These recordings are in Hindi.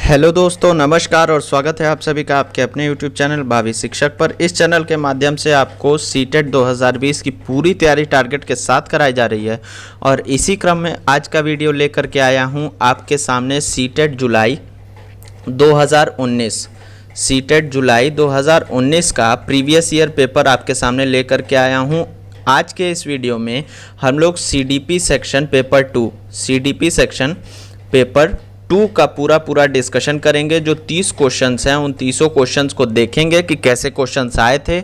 हेलो दोस्तों, नमस्कार और स्वागत है आप सभी का आपके अपने YouTube चैनल भावी शिक्षक पर। इस चैनल के माध्यम से आपको सीटेट 2020 की पूरी तैयारी टारगेट के साथ कराई जा रही है और इसी क्रम में आज का वीडियो लेकर के आया हूं आपके सामने सीटेट जुलाई 2019 सीटेट जुलाई 2019 का प्रीवियस ईयर पेपर आपके सामने लेकर के आया हूं। आज के इस वीडियो में हम लोग CDP section paper 2 CDP section paper 2 का पूरा डिस्कशन करेंगे। जो 30 क्वेश्चंस हैं उन 30 क्वेश्चंस को देखेंगे कि कैसे क्वेश्चंस आए थे,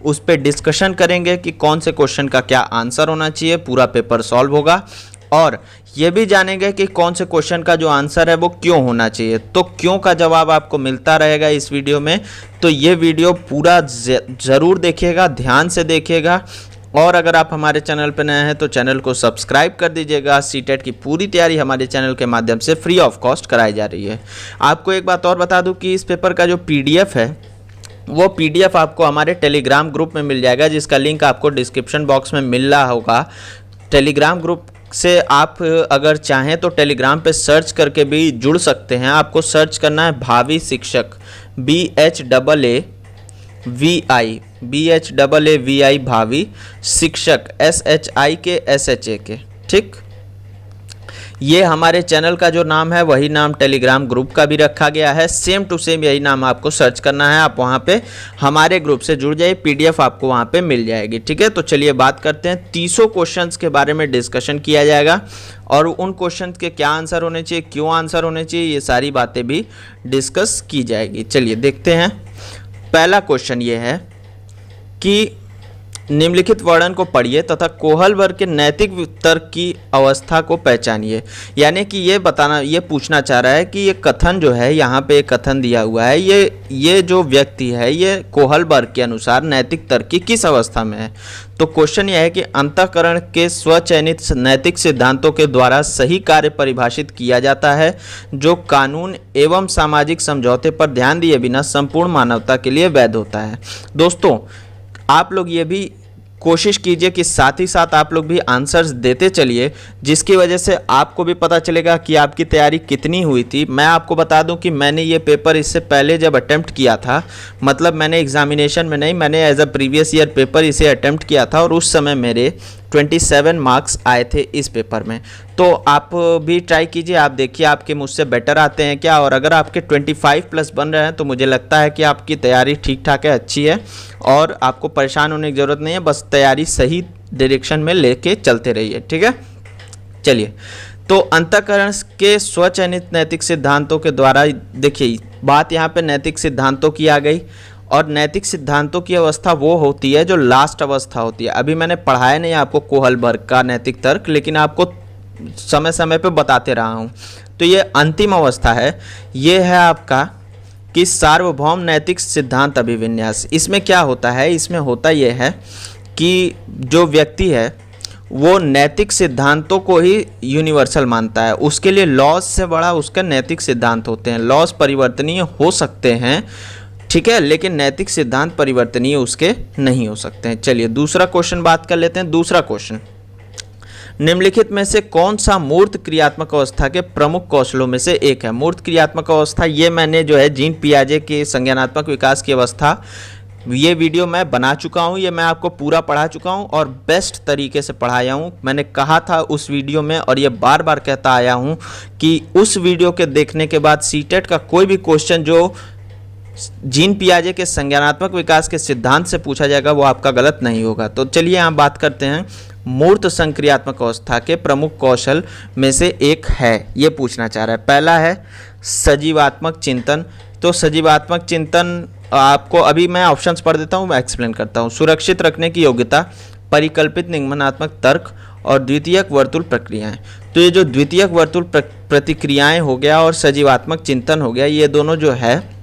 उस पर डिस्कशन करेंगे कि कौन से क्वेश्चन का क्या आंसर होना चाहिए। पूरा पेपर सॉल्व होगा और ये भी जानेंगे कि कौन से क्वेश्चन का जो आंसर है वो क्यों होना चाहिए। तो क्यों का जवाब आपको मिलता रहेगा इस वीडियो में, तो ये वीडियो पूरा ज़रूर देखिएगा, ध्यान से देखिएगा। और अगर आप हमारे चैनल पर नए हैं तो चैनल को सब्सक्राइब कर दीजिएगा। सीटेट की पूरी तैयारी हमारे चैनल के माध्यम से फ्री ऑफ कॉस्ट कराई जा रही है। आपको एक बात और बता दूं कि इस पेपर का जो PDF है वो PDF आपको हमारे टेलीग्राम ग्रुप में मिल जाएगा, जिसका लिंक आपको डिस्क्रिप्शन बॉक्स में मिल रहा होगा। टेलीग्राम ग्रुप से आप अगर चाहें तो टेलीग्राम पे सर्च करके भी जुड़ सकते हैं। आपको सर्च करना है भावी शिक्षक BHAAVI भावी शिक्षक SHIKSHA। ठीक, ये हमारे चैनल का जो नाम है वही नाम टेलीग्राम ग्रुप का भी रखा गया है। सेम टू सेम यही नाम आपको सर्च करना है। आप वहाँ पे हमारे ग्रुप से जुड़ जाइए, PDF आपको वहाँ पे मिल जाएगी। ठीक है, तो चलिए बात करते हैं। 30 क्वेश्चंस के बारे में डिस्कशन किया जाएगा और उन क्वेश्चंस के क्या आंसर होने चाहिए, क्यों आंसर होने चाहिए, ये सारी बातें भी डिस्कस की जाएगी। चलिए देखते हैं। पहला क्वेश्चन ये है कि निम्नलिखित वर्णन को पढ़िए तथा कोहल वर्ग के नैतिक तर्क की अवस्था को पहचानिए। यानी कि ये पूछना चाह रहा है कि ये कथन जो है, यहाँ पे एक कथन दिया हुआ है, ये जो व्यक्ति है ये कोहल वर्ग के अनुसार नैतिक तर्क की किस अवस्था में है। तो क्वेश्चन यह है कि अंतःकरण के स्वचयनित नैतिक सिद्धांतों के द्वारा सही कार्य परिभाषित किया जाता है, जो कानून एवं सामाजिक समझौते पर ध्यान दिए बिना संपूर्ण मानवता के लिए वैध होता है। दोस्तों, आप लोग ये भी कोशिश कीजिए कि साथ ही साथ आप लोग भी आंसर्स देते चलिए, जिसकी वजह से आपको भी पता चलेगा कि आपकी तैयारी कितनी हुई थी। मैं आपको बता दूं कि मैंने ये पेपर इससे पहले जब अटेम्प्ट किया था, मतलब मैंने एग्जामिनेशन में नहीं, मैंने as a previous year paper इसे अटेम्प्ट किया था और उस समय मेरे 27 मार्क्स आए थे इस पेपर में। तो आप भी ट्राई कीजिए, आप देखिए आपके मुझसे बेटर आते हैं क्या। और अगर आपके 25+ बन रहे हैं तो मुझे लगता है कि आपकी तैयारी ठीक ठाक है, अच्छी है और आपको परेशान होने की ज़रूरत नहीं है। बस तैयारी सही डायरेक्शन में लेके चलते रहिए। ठीक है, चलिए। तो अंतःकरण के स्वचयनित नैतिक सिद्धांतों के द्वारा, देखिए बात यहाँ पे नैतिक सिद्धांतों की आ गई और नैतिक सिद्धांतों की अवस्था वो होती है जो लास्ट अवस्था होती है। अभी मैंने पढ़ाया नहीं आपको कोहल वर्ग का नैतिक तर्क, लेकिन आपको समय समय पे बताते रहा हूँ। तो ये अंतिम अवस्था है, ये है आपका कि सार्वभौम नैतिक सिद्धांत अभिविन्यास। इसमें क्या होता है, इसमें होता यह है कि जो व्यक्ति है वो नैतिक सिद्धांतों को ही यूनिवर्सल मानता है। उसके लिए लॉज से बड़ा उसका नैतिक सिद्धांत होते हैं। लॉज परिवर्तनीय हो सकते हैं, ठीक है, लेकिन नैतिक सिद्धांत परिवर्तनीय उसके नहीं हो सकते हैं। चलिए दूसरा क्वेश्चन बात कर लेते हैं। दूसरा क्वेश्चन, निम्नलिखित में से कौन सा मूर्त क्रियात्मक अवस्था के प्रमुख कौशलों में से एक है। मूर्त क्रियात्मक अवस्था, ये मैंने जो है जीन पियाजे के संज्ञानात्मक विकास की अवस्था, ये वीडियो मैं बना चुका हूँ, ये मैं आपको पूरा पढ़ा चुका हूँ और बेस्ट तरीके से पढ़ाया हूँ। मैंने कहा था उस वीडियो में और ये बार बार कहता आया हूँ कि उस वीडियो के देखने के बाद सीटेट का कोई भी क्वेश्चन जो जीन पियाजे के संज्ञानात्मक विकास के सिद्धांत से पूछा जाएगा वो आपका गलत नहीं होगा। तो चलिए यहाँ बात करते हैं। मूर्त संक्रियात्मक अवस्था के प्रमुख कौशल में से एक है, ये पूछना चाह रहा है। पहला है सजीवात्मक चिंतन। तो सजीवात्मक चिंतन आपको अभी मैं ऑप्शंस पढ़ देता हूँ, मैं एक्सप्लेन करता हूँ। सुरक्षित रखने की योग्यता, परिकल्पित निगमनात्मक तर्क और द्वितीयक वर्तुल प्रक्रियाएं। तो ये जो द्वितीयक वर्तुल प्रतिक्रियाएं हो गया और सजीवात्मक चिंतन हो गया, ये दोनों जो है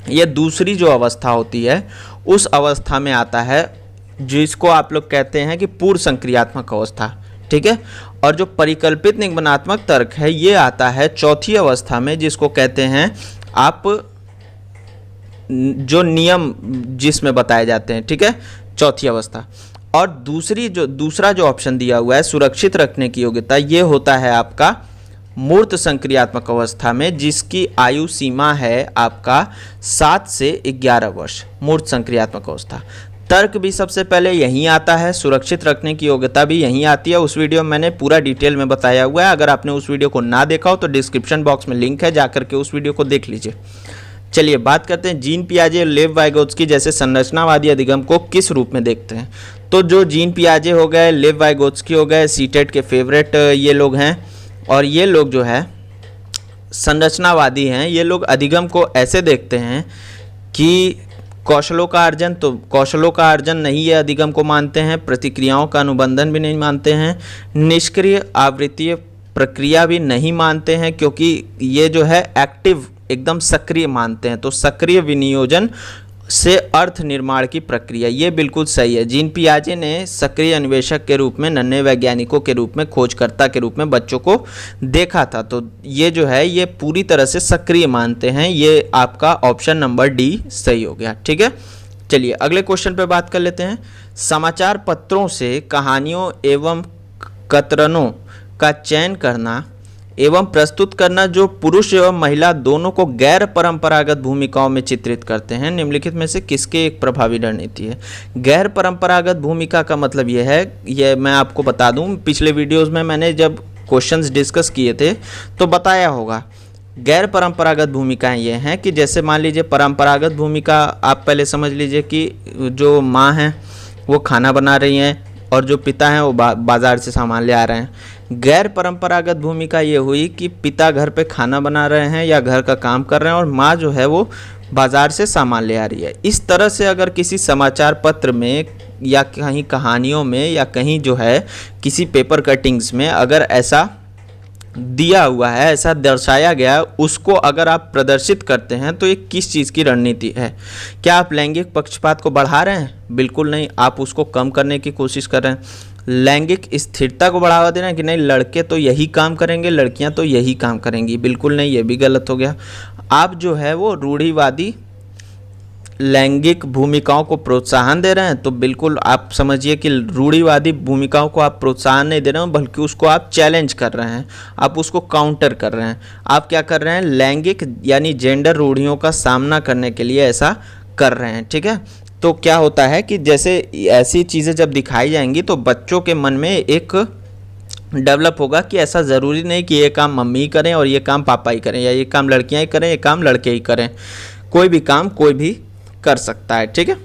ये दूसरी जो अवस्था होती है उस अवस्था में आता है, जिसको आप लोग कहते हैं कि पूर्व संक्रियात्मक अवस्था। ठीक है, और जो परिकल्पित निगमनात्मक तर्क है ये आता है चौथी अवस्था में, जिसको कहते हैं आप जो नियम जिसमें बताए जाते हैं। ठीक है, चौथी अवस्था। और दूसरा जो ऑप्शन दिया हुआ है सुरक्षित रखने की योग्यता, ये होता है आपका मूर्त संक्रियात्मक अवस्था में, जिसकी आयु सीमा है आपका 7 से 11 वर्ष, मूर्त संक्रियात्मक अवस्था। तर्क भी सबसे पहले यहीं आता है, सुरक्षित रखने की योग्यता भी यहीं आती है। उस वीडियो में मैंने पूरा डिटेल में बताया हुआ है, अगर आपने उस वीडियो को ना देखा हो तो डिस्क्रिप्शन बॉक्स में लिंक है, जाकर के उस वीडियो को देख लीजिए। चलिए बात करते हैं जीन पियाजे और लेव वाइगोत्स्की जैसे संरचनावादी अधिगम को किस रूप में देखते हैं। तो जो जीन पियाजे हो गए, लेव वाइगोत्स्की हो गए, सीटेट के फेवरेट ये लोग हैं, और ये लोग जो है संरचनावादी हैं। ये लोग अधिगम को ऐसे देखते हैं कि कौशलों का अर्जन, तो कौशलों का अर्जन नहीं ये अधिगम को मानते हैं, प्रतिक्रियाओं का अनुबंधन भी नहीं मानते हैं, निष्क्रिय आवृत्तीय प्रक्रिया भी नहीं मानते हैं, क्योंकि ये जो है एक्टिव एकदम सक्रिय मानते हैं। तो सक्रिय विनियोजन से अर्थ निर्माण की प्रक्रिया, ये बिल्कुल सही है। जीन पियाजे ने सक्रिय अन्वेषक के रूप में, नन्हे वैज्ञानिकों के रूप में, खोजकर्ता के रूप में बच्चों को देखा था, तो ये जो है ये पूरी तरह से सक्रिय मानते हैं। ये आपका ऑप्शन नंबर डी सही हो गया। ठीक है, चलिए अगले क्वेश्चन पे बात कर लेते हैं। समाचार पत्रों से कहानियों एवं कतरनों का चयन करना एवं प्रस्तुत करना जो पुरुष एवं महिला दोनों को गैर परंपरागत भूमिकाओं में चित्रित करते हैं, निम्नलिखित में से किसके एक प्रभावी रणनीति है। गैर परंपरागत भूमिका का मतलब ये है, ये मैं आपको बता दूं, पिछले वीडियोस में मैंने जब क्वेश्चंस डिस्कस किए थे तो बताया होगा। गैर परंपरागत भूमिकाएं ये हैं कि जैसे मान लीजिए परंपरागत भूमिका आप पहले समझ लीजिए कि जो माँ हैं वो खाना बना रही हैं और जो पिता हैं वो बाज़ार से सामान ले आ रहे हैं। गैर परंपरागत भूमिका ये हुई कि पिता घर पे खाना बना रहे हैं या घर का काम कर रहे हैं और माँ जो है वो बाज़ार से सामान ले आ रही है। इस तरह से अगर किसी समाचार पत्र में या कहीं कहानियों में या कहीं जो है किसी पेपर कटिंग्स में अगर ऐसा दिया हुआ है, ऐसा दर्शाया गया है, उसको अगर आप प्रदर्शित करते हैं तो ये किस चीज़ की रणनीति है। क्या आप लैंगिक पक्षपात को बढ़ा रहे हैं? बिल्कुल नहीं, आप उसको कम करने की कोशिश कर रहे हैं। लैंगिक स्थिरता को बढ़ावा दे रहे हैं कि नहीं लड़के तो यही काम करेंगे, लड़कियां तो यही काम करेंगी, बिल्कुल नहीं, ये भी गलत हो गया। आप जो है वो रूढ़िवादी लैंगिक भूमिकाओं को प्रोत्साहन दे रहे हैं, तो बिल्कुल आप समझिए कि रूढ़िवादी भूमिकाओं को आप प्रोत्साहन नहीं दे रहे हैं, बल्कि उसको आप चैलेंज कर रहे हैं, आप उसको काउंटर कर रहे हैं। आप क्या कर रहे हैं, लैंगिक यानी जेंडर रूढ़ियों का सामना करने के लिए ऐसा कर रहे हैं। ठीक है, तो क्या होता है कि जैसे ऐसी चीज़ें जब दिखाई जाएंगी तो बच्चों के मन में एक डेवलप होगा कि ऐसा ज़रूरी नहीं कि ये काम मम्मी ही करें और ये काम पापा ही करें, या ये काम लड़कियां ही करें, ये काम लड़के ही करें, कोई भी काम कोई भी कर सकता है। ठीक है,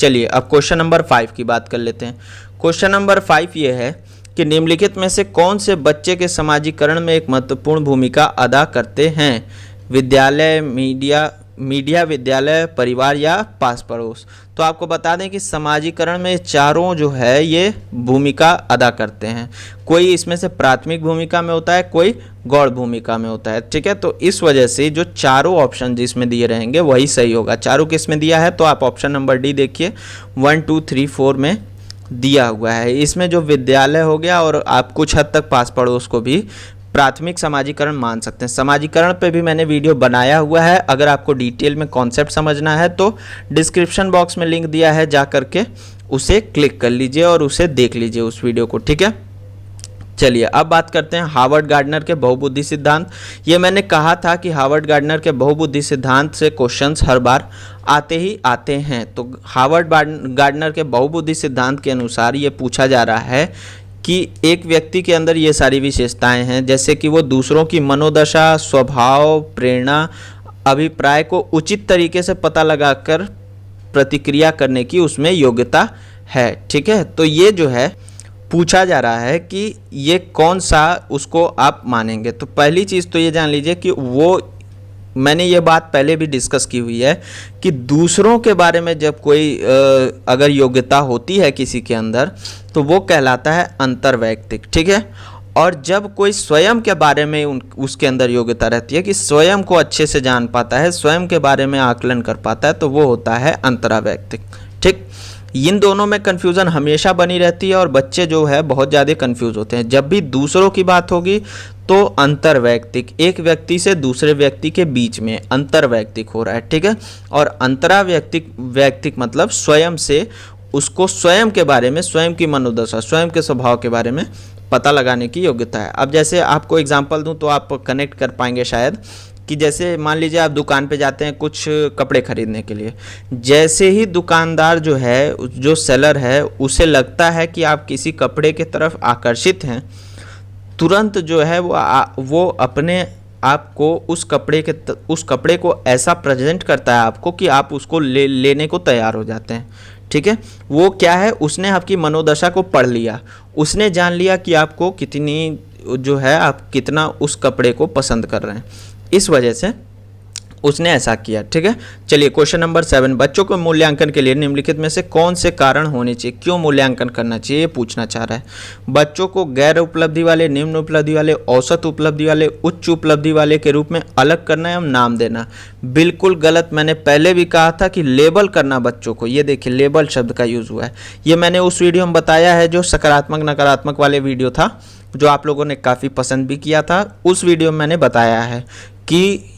चलिए अब क्वेश्चन नंबर 5 की बात कर लेते हैं। क्वेश्चन नंबर 5 ये है कि निम्नलिखित में से कौन से बच्चे के समाजीकरण में एक महत्वपूर्ण भूमिका अदा करते हैं। विद्यालय, मीडिया, विद्यालय, परिवार या पास पड़ोस। तो आपको बता दें कि समाजीकरण में चारों जो है ये भूमिका अदा करते हैं। कोई इसमें से प्राथमिक भूमिका में होता है, कोई गौण भूमिका में होता है। ठीक है, तो इस वजह से जो चारों ऑप्शन जिसमें दिए रहेंगे वही सही होगा। चारों किस में दिया है, तो आप ऑप्शन नंबर डी देखिए, 1, 2, 3, 4 में दिया हुआ है। इसमें जो विद्यालय हो गया और आप कुछ हद तक पास पड़ोस को भी प्राथमिक समाजीकरण मान सकते हैं। समाजीकरण पे भी मैंने वीडियो बनाया हुआ है, अगर आपको डिटेल में कॉन्सेप्ट समझना है तो डिस्क्रिप्शन बॉक्स में लिंक दिया है, जा करके उसे क्लिक कर लीजिए और उसे देख लीजिए उस वीडियो को। ठीक है, चलिए अब बात करते हैं हार्वर्ड गार्डनर के बहुबुद्धि सिद्धांत। ये मैंने कहा था कि हार्वर्ड गार्डनर के बहुबुद्धि सिद्धांत से क्वेश्चंस हर बार आते ही आते हैं। तो हार्वर्ड गार्डनर के बहुबुद्धि सिद्धांत के अनुसार ये पूछा जा रहा है कि एक व्यक्ति के अंदर ये सारी विशेषताएं हैं, जैसे कि वो दूसरों की मनोदशा, स्वभाव, प्रेरणा, अभिप्राय को उचित तरीके से पता लगाकर प्रतिक्रिया करने की उसमें योग्यता है। ठीक है, तो ये जो है पूछा जा रहा है कि ये कौन सा उसको आप मानेंगे। तो पहली चीज़ तो ये जान लीजिए कि वो, मैंने ये बात पहले भी डिस्कस की हुई है कि दूसरों के बारे में जब कोई अगर योग्यता होती है किसी के अंदर तो वो कहलाता है अंतर्वैयक्तिक। ठीक है, और जब कोई स्वयं के बारे में उसके अंदर योग्यता रहती है कि स्वयं को अच्छे से जान पाता है, स्वयं के बारे में आकलन कर पाता है, तो वो होता है अंतरावैयक्तिक। ठीक, इन दोनों में कन्फ्यूज़न हमेशा बनी रहती है और बच्चे जो है बहुत ज़्यादा कन्फ्यूज़ होते हैं। जब भी दूसरों की बात होगी तो अंतर्वैयक्तिक, एक व्यक्ति से दूसरे व्यक्ति के बीच में अंतर्वैयक्तिक हो रहा है। ठीक है, और अंतरावैयक्तिक मतलब स्वयं से उसको स्वयं के बारे में, स्वयं की मनोदशा, स्वयं के स्वभाव के बारे में पता लगाने की योग्यता है। अब जैसे आपको एग्जांपल दूं तो आप कनेक्ट कर पाएंगे शायद, कि जैसे मान लीजिए आप दुकान पे जाते हैं कुछ कपड़े खरीदने के लिए, जैसे ही दुकानदार जो है, जो सेलर है, उसे लगता है कि आप किसी कपड़े की तरफ आकर्षित हैं, तुरंत जो है वो अपने आपको उस कपड़े को ऐसा प्रेजेंट करता है आपको कि आप उसको लेने को तैयार हो जाते हैं। ठीक है, वो क्या है, उसने आपकी मनोदशा को पढ़ लिया, उसने जान लिया कि आपको कितनी जो है, आप कितना उस कपड़े को पसंद कर रहे हैं, इस वजह से उसने ऐसा किया। ठीक है, चलिए क्वेश्चन नंबर 7, बच्चों को मूल्यांकन के लिए निम्नलिखित में से कौन से कारण होने चाहिए, क्यों मूल्यांकन करना चाहिए, ये पूछना चाह रहा है। बच्चों को गैर उपलब्धि वाले, निम्न उपलब्धि वाले, औसत उपलब्धि वाले, उच्च उपलब्धि वाले के रूप में अलग करना एवं नाम देना। बिल्कुल गलत, मैंने पहले भी कहा था कि लेबल करना बच्चों को, ये देखिए लेबल शब्द का यूज़ हुआ है, ये मैंने उस वीडियो में बताया है जो सकारात्मक नकारात्मक वाले वीडियो था, जो आप लोगों ने काफ़ी पसंद भी किया था। उस वीडियो में मैंने बताया है कि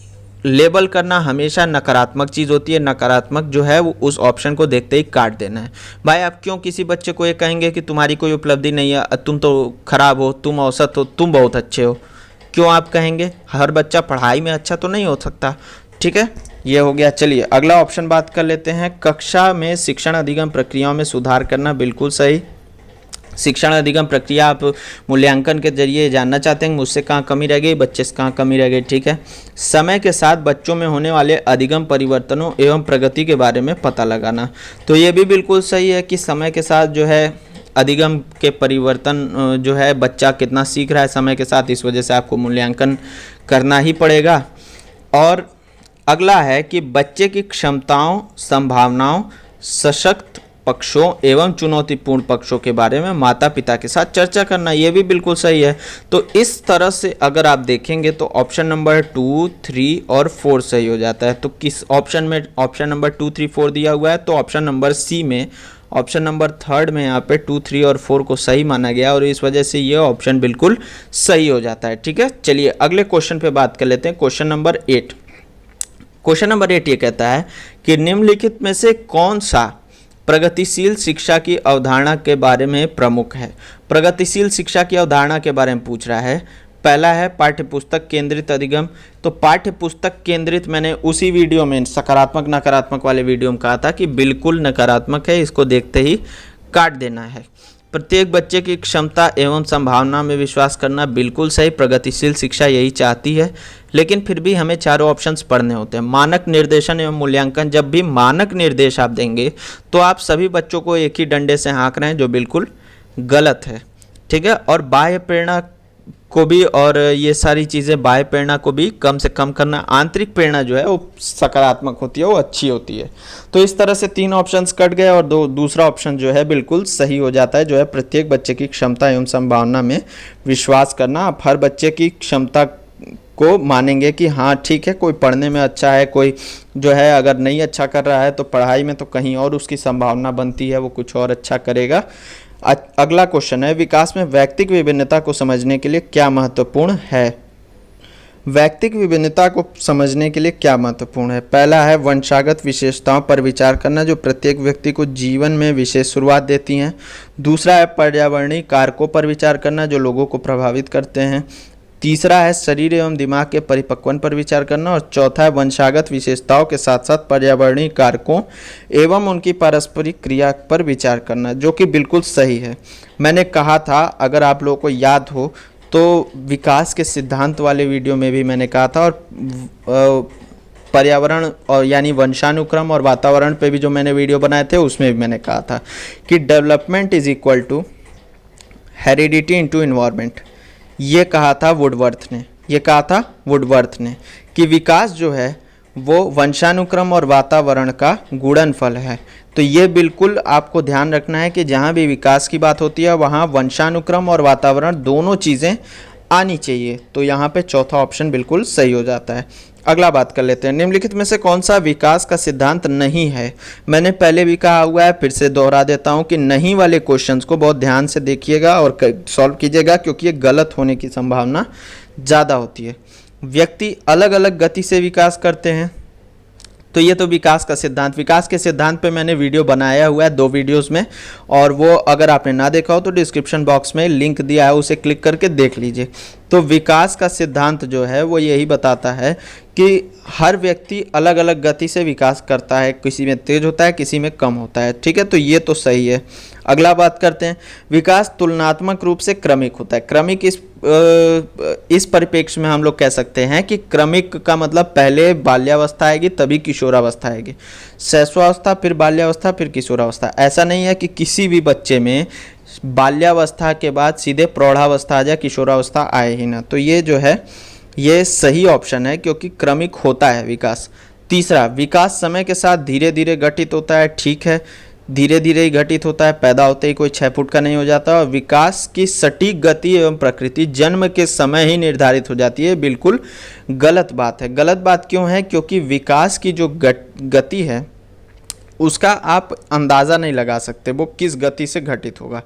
लेबल करना हमेशा नकारात्मक चीज़ होती है, नकारात्मक जो है वो उस ऑप्शन को देखते ही काट देना है। भाई आप क्यों किसी बच्चे को ये कहेंगे कि तुम्हारी कोई उपलब्धि नहीं है, तुम तो खराब हो, तुम औसत हो, तुम बहुत अच्छे हो, क्यों आप कहेंगे? हर बच्चा पढ़ाई में अच्छा तो नहीं हो सकता। ठीक है, ये हो गया। चलिए अगला ऑप्शन बात कर लेते हैं, कक्षा में शिक्षण अधिगम प्रक्रियाओं में सुधार करना। बिल्कुल सही, शिक्षण अधिगम प्रक्रिया आप मूल्यांकन के जरिए जानना चाहते हैं मुझसे कहाँ कमी रह गई, बच्चे से कहाँ कमी रह गई। ठीक है, समय के साथ बच्चों में होने वाले अधिगम परिवर्तनों एवं प्रगति के बारे में पता लगाना। तो ये भी बिल्कुल सही है कि समय के साथ जो है अधिगम के परिवर्तन जो है, बच्चा कितना सीख रहा है समय के साथ, इस वजह से आपको मूल्यांकन करना ही पड़ेगा। और अगला है कि बच्चे की क्षमताओं, संभावनाओं, सशक्त पक्षों एवं चुनौतीपूर्ण पक्षों के बारे में माता पिता के साथ चर्चा करना। ये भी बिल्कुल सही है। तो इस तरह से अगर आप देखेंगे तो ऑप्शन नंबर 2, 3 और 4 सही हो जाता है। तो किस ऑप्शन में ऑप्शन नंबर 2, 3, 4 दिया हुआ है, तो ऑप्शन नंबर सी में, ऑप्शन नंबर 3 में यहाँ पे 2, 3 और 4 को सही माना गया और इस वजह से ये ऑप्शन बिल्कुल सही हो जाता है। ठीक है, चलिए अगले क्वेश्चन पे बात कर लेते हैं। क्वेश्चन नंबर 8, क्वेश्चन नंबर 8 ये कहता है कि निम्नलिखित में से कौन सा प्रगतिशील शिक्षा की अवधारणा के बारे में प्रमुख है। प्रगतिशील शिक्षा की अवधारणा के बारे में पूछ रहा है। पहला है पाठ्यपुस्तक केंद्रित अधिगम। तो पाठ्यपुस्तक केंद्रित मैंने उसी वीडियो में सकारात्मक नकारात्मक वाले वीडियो में कहा था कि बिल्कुल नकारात्मक है, इसको देखते ही काट देना है। प्रत्येक बच्चे की क्षमता एवं संभावना में विश्वास करना, बिल्कुल सही, प्रगतिशील शिक्षा यही चाहती है। लेकिन फिर भी हमें चारों ऑप्शंस पढ़ने होते हैं। मानक निर्देशन एवं मूल्यांकन, जब भी मानक निर्देश आप देंगे तो आप सभी बच्चों को एक ही डंडे से हाँक रहे हैं, जो बिल्कुल गलत है। ठीक है, और बाह्य प्रेरणा को भी, और ये सारी चीज़ें बाह्य प्रेरणा को भी कम से कम करना। आंतरिक प्रेरणा जो है वो सकारात्मक होती है, वो अच्छी होती है। तो इस तरह से 3 ऑप्शंस कट गए और दूसरा ऑप्शन जो है बिल्कुल सही हो जाता है, जो है प्रत्येक बच्चे की क्षमता एवं संभावना में विश्वास करना। आप हर बच्चे की क्षमता को मानेंगे कि हाँ ठीक है, कोई पढ़ने में अच्छा है, कोई जो है अगर नहीं अच्छा कर रहा है तो पढ़ाई में तो कहीं और उसकी संभावना बनती है, वो कुछ और अच्छा करेगा। अगला क्वेश्चन है, विकास में व्यक्तिगत विभिन्नता को समझने के लिए क्या महत्वपूर्ण है। व्यक्तिगत विभिन्नता को समझने के लिए क्या महत्वपूर्ण है। पहला है वंशागत विशेषताओं पर विचार करना, जो प्रत्येक व्यक्ति को जीवन में विशेष शुरुआत देती हैं। दूसरा है पर्यावरणीय कारकों पर विचार करना, जो लोगों को प्रभावित करते हैं। तीसरा है शरीर एवं दिमाग के परिपक्वन पर विचार करना और चौथा है वंशागत विशेषताओं के साथ साथ पर्यावरणीय कारकों एवं उनकी पारस्परिक क्रिया पर विचार करना, जो कि बिल्कुल सही है। मैंने कहा था, अगर आप लोगों को याद हो तो विकास के सिद्धांत वाले वीडियो में भी मैंने कहा था, और पर्यावरण और यानी वंशानुक्रम और वातावरण पे भी जो मैंने वीडियो बनाए थे उसमें भी मैंने कहा था कि development is equal to heredity into environment. ये कहा था वुडवर्थ ने कि विकास जो है वो वंशानुक्रम और वातावरण का गुणनफल है। तो ये बिल्कुल आपको ध्यान रखना है कि जहाँ भी विकास की बात होती है वहाँ वंशानुक्रम और वातावरण दोनों चीज़ें आनी चाहिए। तो यहाँ पे चौथा ऑप्शन बिल्कुल सही हो जाता है। अगला बात कर लेते हैं, निम्नलिखित में से कौन सा विकास का सिद्धांत नहीं है। मैंने पहले भी कहा हुआ है, फिर से दोहरा देता हूं कि नहीं वाले क्वेश्चंस को बहुत ध्यान से देखिएगा और सॉल्व कीजिएगा, क्योंकि ये गलत होने की संभावना ज़्यादा होती है। व्यक्ति अलग अलग गति से विकास करते हैं। तो ये तो विकास का सिद्धांत, विकास के सिद्धांत पे मैंने वीडियो बनाया हुआ है 2 वीडियोस में, और वो अगर आपने ना देखा हो तो डिस्क्रिप्शन बॉक्स में लिंक दिया है, उसे क्लिक करके देख लीजिए। तो विकास का सिद्धांत जो है वो यही बताता है कि हर व्यक्ति अलग अलग गति से विकास करता है, किसी में तेज होता है, किसी में कम होता है, ठीक है। तो ये तो सही है। अगला बात करते हैं, विकास तुलनात्मक रूप से क्रमिक होता है। क्रमिक इस परिप्रेक्ष्य में हम लोग कह सकते हैं कि क्रमिक का मतलब पहले बाल्यावस्था आएगी तभी किशोरावस्था आएगी, शैशवावस्था फिर बाल्यावस्था फिर किशोरावस्था। ऐसा नहीं है कि किसी भी बच्चे में बाल्यावस्था के बाद सीधे प्रौढ़ावस्था आ जाए, किशोरावस्था आए ही ना। तो ये जो है ये सही ऑप्शन है, क्योंकि क्रमिक होता है विकास। तीसरा, विकास समय के साथ धीरे धीरे घटित होता है। ठीक है, धीरे धीरे ही घटित होता है, पैदा होते ही कोई 6 फुट का नहीं हो जाता। और विकास की सटीक गति एवं प्रकृति जन्म के समय ही निर्धारित हो जाती है। बिल्कुल गलत बात है। गलत बात क्यों है? क्योंकि विकास की जो गति है उसका आप अंदाज़ा नहीं लगा सकते वो किस गति से घटित होगा,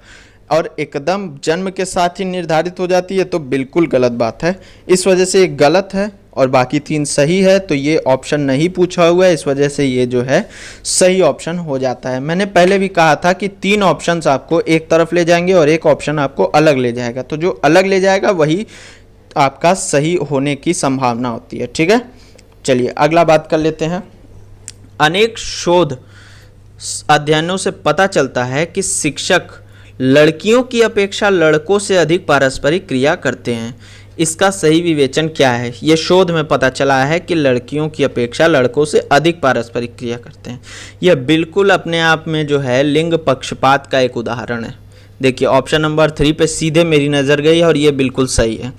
और एकदम जन्म के साथ ही निर्धारित हो जाती है, तो बिल्कुल गलत बात है। इस वजह से एक गलत है और बाकी 3 सही है। तो ये ऑप्शन नहीं पूछा हुआ है, इस वजह से ये जो है सही ऑप्शन हो जाता है। मैंने पहले भी कहा था कि 3 ऑप्शंस आपको एक तरफ ले जाएंगे और एक ऑप्शन आपको अलग ले जाएगा, तो जो अलग ले जाएगा वही आपका सही होने की संभावना होती है, ठीक है। चलिए अगला बात कर लेते हैं। अनेक शोध अध्ययनों से पता चलता है कि शिक्षक लड़कियों की अपेक्षा लड़कों से अधिक पारस्परिक क्रिया करते हैं। इसका सही विवेचन क्या है? ये शोध में पता चला है कि लड़कियों की अपेक्षा लड़कों से अधिक पारस्परिक क्रिया करते हैं। यह बिल्कुल अपने आप में जो है लिंग पक्षपात का एक उदाहरण है। देखिए ऑप्शन नंबर 3 पे सीधे मेरी नज़र गई और ये बिल्कुल सही है।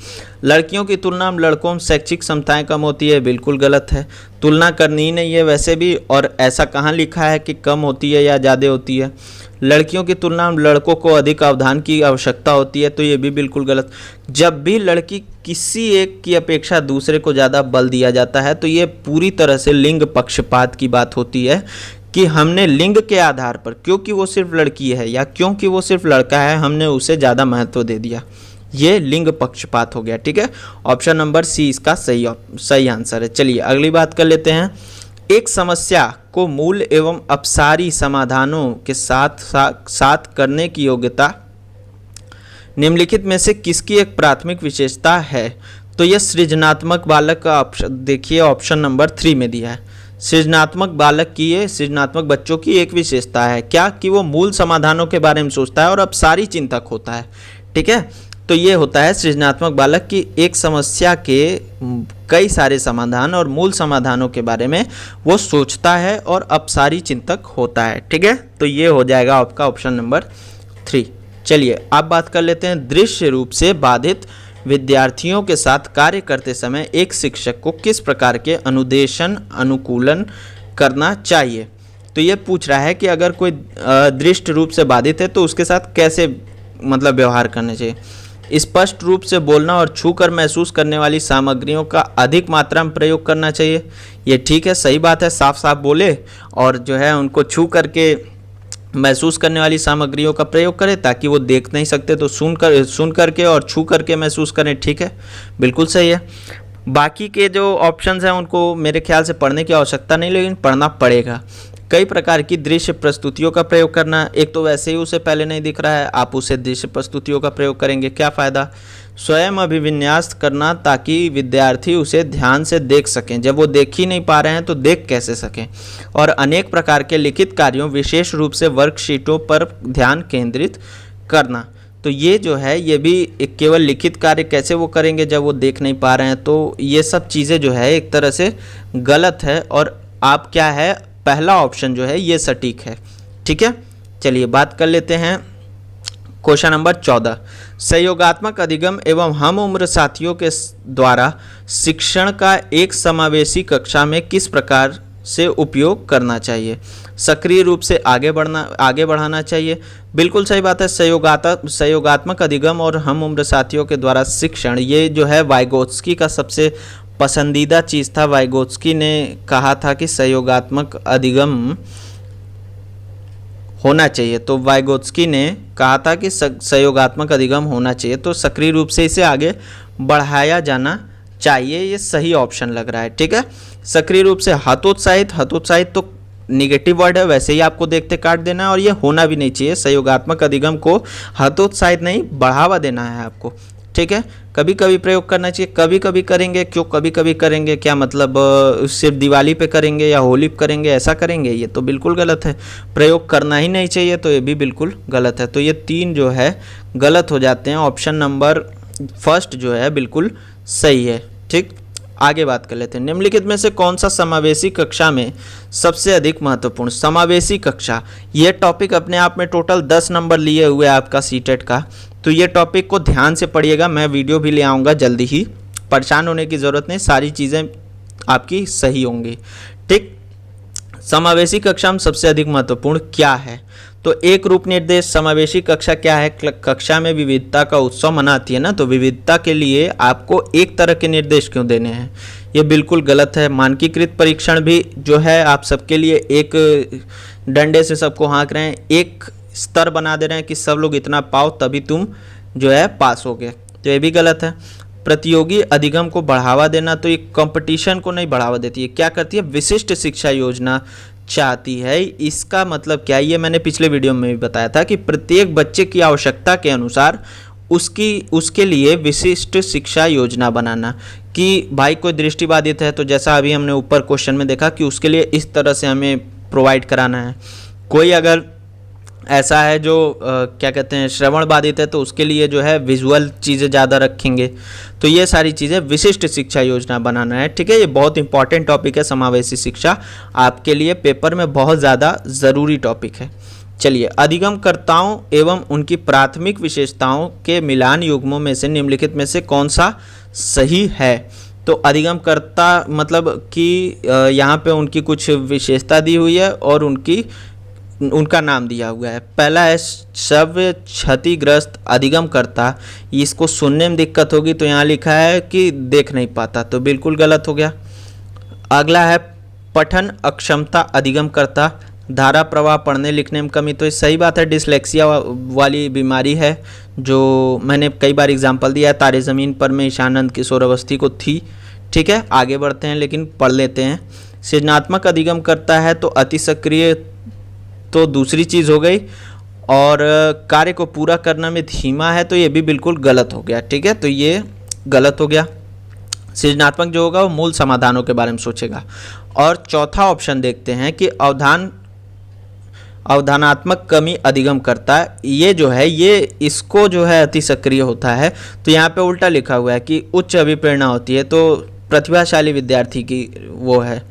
लड़कियों की तुलना में लड़कों में शैक्षिक क्षमताएं कम होती है, बिल्कुल गलत है। तुलना करनी ही नहीं है वैसे भी, और ऐसा कहाँ लिखा है कि कम होती है या ज़्यादा होती है। लड़कियों की तुलना में लड़कों को अधिक अवधान की आवश्यकता होती है, तो ये भी बिल्कुल गलत। जब भी लड़की किसी एक की अपेक्षा दूसरे को ज़्यादा बल दिया जाता है तो ये पूरी तरह से लिंग पक्षपात की बात होती है कि हमने लिंग के आधार पर, क्योंकि वो सिर्फ लड़की है या क्योंकि वो सिर्फ लड़का है, हमने उसे ज़्यादा महत्व दे दिया। ये लिंग पक्षपात हो गया, ठीक है। ऑप्शन नंबर सी इसका सही आंसर है। चलिए अगली बात कर लेते हैं। एक समस्या को मूल एवं अपसारी समाधानों के साथ करने की योग्यता निम्नलिखित में से किसकी एक प्राथमिक विशेषता है? तो यह सृजनात्मक बालक का ऑप्शन, देखिए ऑप्शन नंबर 3 में दिया है। सृजनात्मक बालक की, ये सृजनात्मक बच्चों की एक विशेषता है क्या? कि वो मूल समाधानों के बारे में सोचता है और अपसारी चिंतक होता है, ठीक है। तो ये होता है सृजनात्मक बालक की एक समस्या के कई सारे समाधान और मूल समाधानों के बारे में वो सोचता है और अपसारी चिंतक होता है, ठीक है। तो ये हो जाएगा आपका ऑप्शन नंबर 3। चलिए अब बात कर लेते हैं। दृश्य रूप से बाधित विद्यार्थियों के साथ कार्य करते समय एक शिक्षक को किस प्रकार के अनुदेशन अनुकूलन करना चाहिए? तो ये पूछ रहा है कि अगर कोई दृष्टि रूप से बाधित है तो उसके साथ कैसे मतलब व्यवहार करना चाहिए। स्पष्ट रूप से बोलना और छूकर महसूस करने वाली सामग्रियों का अधिक मात्रा में प्रयोग करना चाहिए। ये ठीक है, सही बात है, साफ साफ बोले और जो है उनको छू करके महसूस करने वाली सामग्रियों का प्रयोग करें, ताकि वो देख नहीं सकते तो सुन करके और छू करके महसूस करें, ठीक है, बिल्कुल सही है। बाकी के जो ऑप्शंस हैं उनको मेरे ख्याल से पढ़ने की आवश्यकता नहीं, लेकिन पढ़ना पड़ेगा। कई प्रकार की दृश्य प्रस्तुतियों का प्रयोग करना, एक तो वैसे ही उसे पहले नहीं दिख रहा है, आप उसे दृश्य प्रस्तुतियों का प्रयोग करेंगे, क्या फ़ायदा। स्वयं अभिविन्यास करना ताकि विद्यार्थी उसे ध्यान से देख सकें, जब वो देख ही नहीं पा रहे हैं तो देख कैसे सकें। और अनेक प्रकार के लिखित कार्यों, विशेष रूप से वर्कशीटों पर ध्यान केंद्रित करना। तो ये जो है ये भी एक केवल लिखित कार्य कैसे वो करेंगे जब वो देख नहीं पा रहे हैं, तो ये सब चीज़ें जो है एक तरह से गलत है। और आप क्या है, पहला ऑप्शन जो है ये सटीक है, ठीक है। चलिए बात कर लेते हैं क्वेश्चन नंबर 14। सहयोगात्मक अधिगम एवं हम उम्र साथियों के द्वारा शिक्षण का एक समावेशी कक्षा में किस प्रकार से उपयोग करना चाहिए? सक्रिय रूप से आगे बढ़ाना चाहिए, बिल्कुल सही बात है। सहयोगात्मक अधिगम और हम उम्र साथियों के द्वारा शिक्षण, ये जो है वाइगोत्स्की का सबसे पसंदीदा चीज़ था। वाइगोत्स्की ने कहा था कि सहयोगात्मक अधिगम होना चाहिए, तो वाइगोत्स्की ने कहा था कि सहयोगात्मक अधिगम होना चाहिए, तो सक्रिय रूप से इसे आगे बढ़ाया जाना चाहिए, ये सही ऑप्शन लग रहा है। ठीक है, सक्रिय रूप से हतोत्साहित, हतोत्साहित तो निगेटिव वर्ड है, वैसे ही आपको देखते काट देना है और ये होना भी नहीं चाहिए। सहयोगात्मक अधिगम को हतोत्साहित नहीं, बढ़ावा देना है आपको। ठीक है, कभी कभी प्रयोग करना चाहिए, कभी कभी करेंगे। क्यों कभी कभी करेंगे, क्या मतलब सिर्फ दिवाली पे करेंगे या होली पे करेंगे, ऐसा करेंगे? ये तो बिल्कुल गलत है। प्रयोग करना ही नहीं चाहिए, तो ये भी बिल्कुल गलत है। तो ये 3 जो है गलत हो जाते हैं। ऑप्शन नंबर फर्स्ट जो है बिल्कुल सही है। ठीक, आगे बात कर लेते हैं। निम्नलिखित में से कौन सा समावेशी कक्षा में सबसे अधिक महत्वपूर्ण? समावेशी कक्षा, ये टॉपिक अपने आप में टोटल 10 नंबर लिए हुए आपका सीटेट का। तो ये टॉपिक को ध्यान से पढ़िएगा, मैं वीडियो भी ले आऊँगा जल्दी ही, परेशान होने की ज़रूरत नहीं, सारी चीज़ें आपकी सही होंगी। ठीक, समावेशी कक्षा में सबसे अधिक महत्वपूर्ण क्या है? तो एक रूप निर्देश समावेशी कक्षा क्या है? कक्षा में विविधता का उत्सव मनाती है ना, तो विविधता के लिए आपको एक तरह के निर्देश क्यों देने हैं? ये बिल्कुल गलत है। मानकीकृत परीक्षण भी जो है आप सबके लिए एक डंडे से सबको हाँक रहे हैं, एक स्तर बना दे रहे हैं कि सब लोग इतना पाओ तभी तुम जो है पास हो गए, तो ये भी गलत है। प्रतियोगी अधिगम को बढ़ावा देना, तो ये कंपटीशन को नहीं बढ़ावा देती है, क्या करती है? विशिष्ट शिक्षा योजना चाहती है। इसका मतलब क्या है? ये मैंने पिछले वीडियो में भी बताया था कि प्रत्येक बच्चे की आवश्यकता के अनुसार उसके लिए विशिष्ट शिक्षा योजना बनाना, कि भाई कोई दृष्टिबाधित है तो जैसा अभी हमने ऊपर क्वेश्चन में देखा कि उसके लिए इस तरह से हमें प्रोवाइड कराना है। कोई अगर ऐसा है जो क्या कहते हैं श्रवण बाधित है, तो उसके लिए जो है विजुअल चीज़ें ज़्यादा रखेंगे। तो ये सारी चीज़ें विशिष्ट शिक्षा योजना बनाना है। ठीक है, ये बहुत इंपॉर्टेंट टॉपिक है। समावेशी शिक्षा आपके लिए पेपर में बहुत ज़्यादा ज़रूरी टॉपिक है। चलिए, अधिगमकर्ताओं एवं उनकी प्राथमिक विशेषताओं के मिलान युग्मों में से निम्नलिखित में से कौन सा सही है? तो अधिगमकर्ता मतलब कि यहाँ पे उनकी कुछ विशेषता दी हुई है और उनका नाम दिया हुआ है। पहला है श्रव्य क्षतिग्रस्त अधिगमकर्ता, इसको सुनने में दिक्कत होगी, तो यहाँ लिखा है कि देख नहीं पाता, तो बिल्कुल गलत हो गया। अगला है पठन अक्षमता अधिगमकर्ता, धारा प्रवाह पढ़ने लिखने में कमी, तो सही बात है, डिसलेक्सिया वाली बीमारी है जो मैंने कई बार एग्जाम्पल दिया है। तारे ज़मीन पर में ईशानंद किशोर अवस्थी को थी। ठीक है, आगे बढ़ते हैं, लेकिन पढ़ लेते हैं। सृजनात्मक अधिगमकर्ता है तो अति सक्रिय तो दूसरी चीज़ हो गई, और कार्य को पूरा करने में धीमा है, तो ये भी बिल्कुल गलत हो गया। ठीक है, तो ये गलत हो गया। सृजनात्मक जो होगा वो मूल समाधानों के बारे में सोचेगा। और चौथा ऑप्शन देखते हैं कि अवधानात्मक कमी अधिगम करता है, ये जो है ये इसको जो है अति सक्रिय होता है। तो यहाँ पे उल्टा लिखा हुआ है कि उच्च अभिप्रेरणा होती है, तो प्रतिभाशाली विद्यार्थी की वो है।